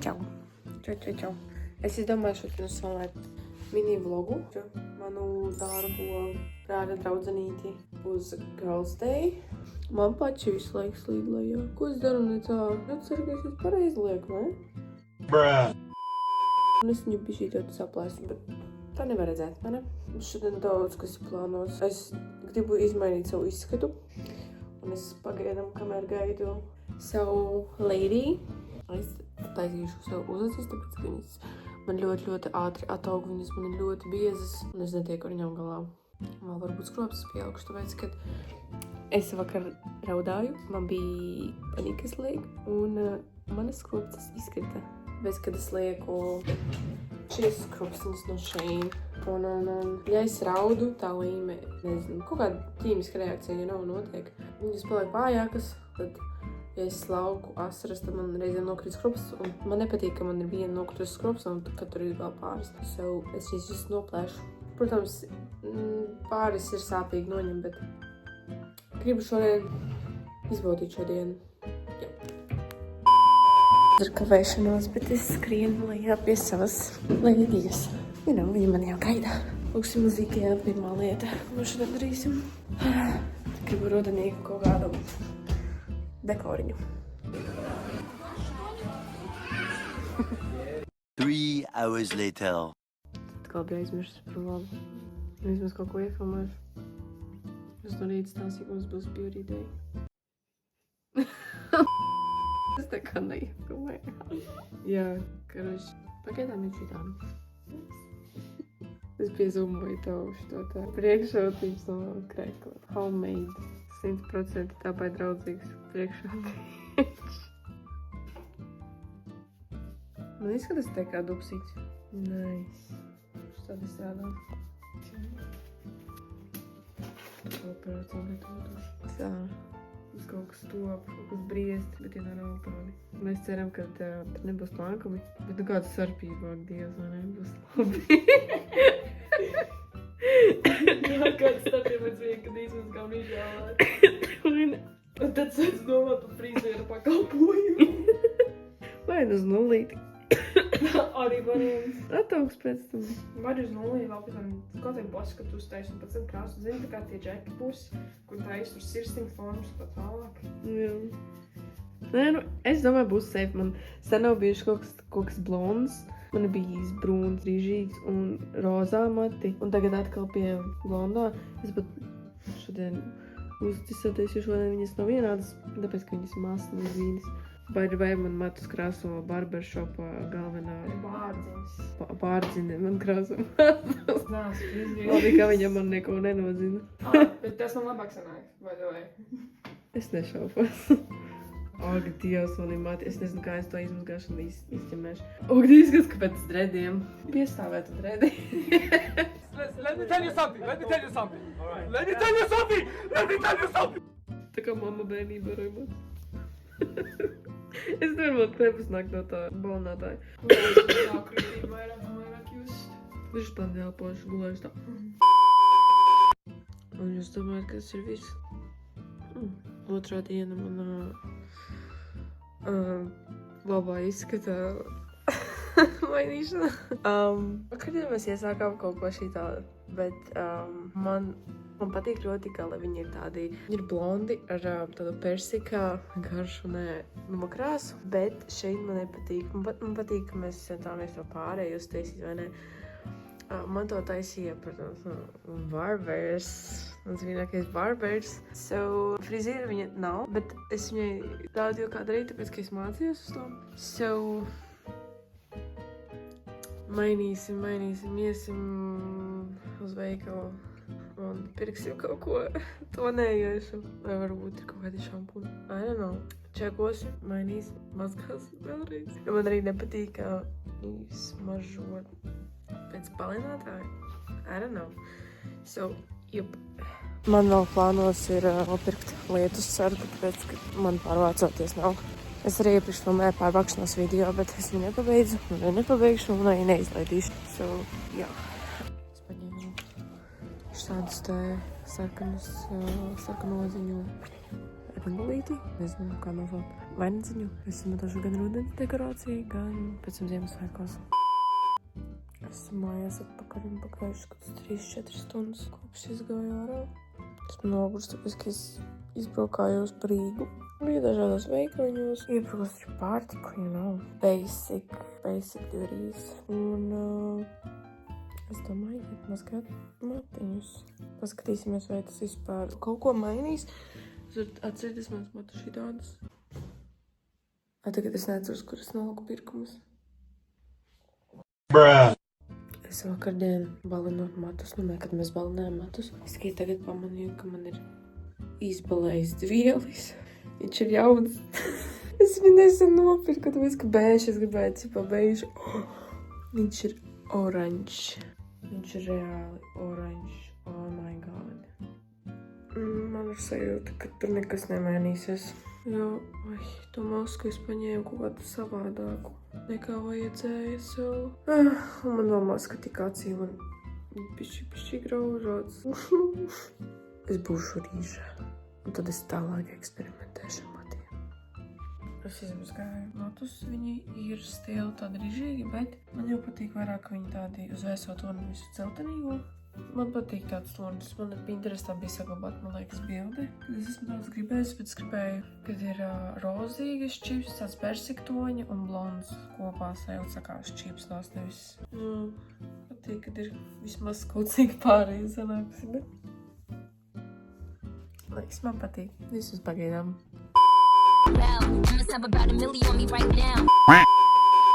čau. Čau. Es domāju šodien uzsvēlēt mini vlogu. Manu dārgo brāļa draudzenīti uz Girls Day. Man pači visu laiku slīd lejā. Ko es daru ne tā? Es ceru, ka es pareizi lieku, ne? Bruh. Un es viņu bišķītot saplēstu, bet tā nevar redzēt, vai ne? Šodien daudz, kas ir plānos. Es gribu izmainīt savu izskatu. Un es pagaidām, kamēr gaidu savu lady. Es taisīšu sev uzacis, tāpēc, ka viņas man ļoti ātri ataug, viņas man ir ļoti biezas, un es netieku ar viņām galā. Vēl varbūt skropsas pielikšu, tāpēc, kad es vakar raudāju, man bija panikas liek, un manas skropsas izkrita. Bez, kad es lieku šīs skropsas no Shein. Un ja es raudu, tā līme, nezinu, kaut kāda ķīmiska reakcija, ja nav notiek. Viņas paliek vājākas, tad ja es lauku asaras, tad man reizēm nokrīt skropsas, un man nepatīk, ka man ir viena nokritus skropsas, un ka tur ir vēl pāris. So, es viņas visu noplēšu. Protams, pāris ir sāpīgi noņem, bet gribu šodien izbaudīt šo dienu. Jā. Ir kavēšanās, bet es skrienu lejā pie savas lēdijas. Viņa man jau gaida. Lūksim muzīkajā pirmā lieta, ko šodien darīsim. Gribu rudenīgu kaut kādu dekoriņu. 3 hours later. Atkal bija aizmirsts par labu. Vismaz kaut ko iefilmēšu. Es no rīta stāstīju, ka mums būs beauty day. Es tā kā neiefilmēju. Jā, karoši. Pagaidām ir šitām. Es piezūmoju to tā priekšrocības no krekla. Homemade. 100% tāpai draudzīgs priekšrocības. Man izskatās tā kā dupsīts. Nice. Tādi strādā. Operācija gatavotos. Tā. Uz kaut kas top, kaut kas briest, bet ir nav opāli. Mēs ceram, ka tur nebūs plankumi. Bet nu kāda sarpība, ak, Dievs, vai nebūs labi. Jā, kāds starpības bija, kad izmazgām izžālēt. Un tad sāc domāt par frīzēru pakalpojumu. Vai uz nulīti. Arī variants. Ataugs pēc tam. Var uz nulī vēl pēc tam kaut kādu paskatu uztais un pēc tam krāsu. Zini, tā kā tie džeki pusi, kur tais tur sirsniņu formas un tā tālāk. Jā. Nē, nu, es domāju, būs safe. Man sen nav bijuši kaut kas blonds. Man ir bijis brūns, rīžīgs un rozā mati. Un tagad atkal pie blondā. Es pat šodien uzticēties, jo šodien viņas nav vienādas, tāpēc, ka viņas māsas vīnas. Vai man matus krāso barbershopā galvenā Bārdziņas. Bārdzine, man krāso. Nās, frizēri. Labi, ka viņa man neko nenozina. Bet tas man labāk sanāk, vai vai? Es nešaupos. Ak, Dievs, man ir mati. Es nezinu, kā es to izmazgāšanu izķemēšu. Ak, Dievs, ka pēc drediem. Piestāvētu dredi. Let me tell you something. All right. Let me tell you something. Tā kā mamma bērnībā rojot. Es nevaru pēpas nāk no tā balnātāja. Tā krītība vairāk just. Viņš tā neelpoši gulējuši tā. Un jūs domājat, ka tas ir viss? Otrā diena manā labā izskatā mainīšana. Kad mēs iesākām kaut ko šī tāda, bet man patīk ļoti, ka viņi ir tādi, viņi ir blondi ar tādu persika garšu, numa krāsu, bet šeit man nepatīk. Man patīk, ka mēs centāmies to pārēju uztaisīt, vai ne? Man to taisīja, protams, barbers, mans vienākais barbers. So, frizīra viņa nav, bet es viņai rādīju kā darīt, tāpēc, ka es mācījos uz to. So, mainīsim, iesim uz veikalu. Un pirksim kaut ko tonējošu. Vai varbūt ir kaut kādi šampuni. I don't know. Čekosim, mainīsim, mazgāsim vēlreiz. Jo man arī nepatīk smaržot pēc balinātāja. I don't know. So, jup. Man vēl plānos ir nopirkt lietus sargu, tāpēc, ka man pārvācoties nav. Es arī iepriekš filmēju pārvākšanās video, bet es viņu nepabeidzu, un nepabeigšu, un arī neizlaidīšu. So, jā. Es paņēmu šādus te sarkanoziņu ringlīti. Nezinu, kā nosaukt. vainadziņu. Es izmantošu gan rudens dekorāciju, gan pēc tam Ziemassvētkos. Esmu mājās atpakaļ un pagājuši kāds 3-4 stundas kopš izgāju ārā. Esmu nogurusi, tāpēc, ka es izbraukājos par Rīgu. Bija dažādos veikaliņos. Iepirkos pārtiku, basic duties. Un es domāju, ka mazgāt matiņus. Paskatīsimies, vai tas vispār kaut ko mainīs. Atcerieties manas matu šitādas. Tagad es neatceros, kuras noliku pirkumus. Es vakardien balinot matus, kad mēs balinājām matus. Es tikai tagad pamanīju, ka man ir izbalējis dvielis. Viņš ir jauns. Es viņu nesen nopirku, tāpēc, ka bēžu, es gribēju cipā bēžu. Viņš ir oranžs. Viņš ir reāli oranžs. Oh my god. Man ir sajūta, ka tur nekas nemainīsies. Jo, to masku es paņēmu kaut kādu savādāku nekā vajadzēja sev. Un man vēl maska tik acī, man pišķi graužots. Es būšu rīža. Un tad es tālāk eksperimentēšu ar matiem. Es izmazgāju matus, viņi ir stili tādi rīžīgi, bet man jau patīk vairāk, ka viņi tādi uz vēso tonu visu celtenīgo. Man patīk tāds tonis. Man Pinterestā bija saglabāt, man liekas, bildi. Es esmu daudz gribējis, bet es gribēju, kad ir rozīgas čips, tāds persiktoņa un blonds kopā sajūta sakās čips tās nevis. Patīk, kad ir vismaz kaut cik pārējie sanākusi, bet... Liekas, man patīk. Visus pagaidām. Must have about $1 million on me right now.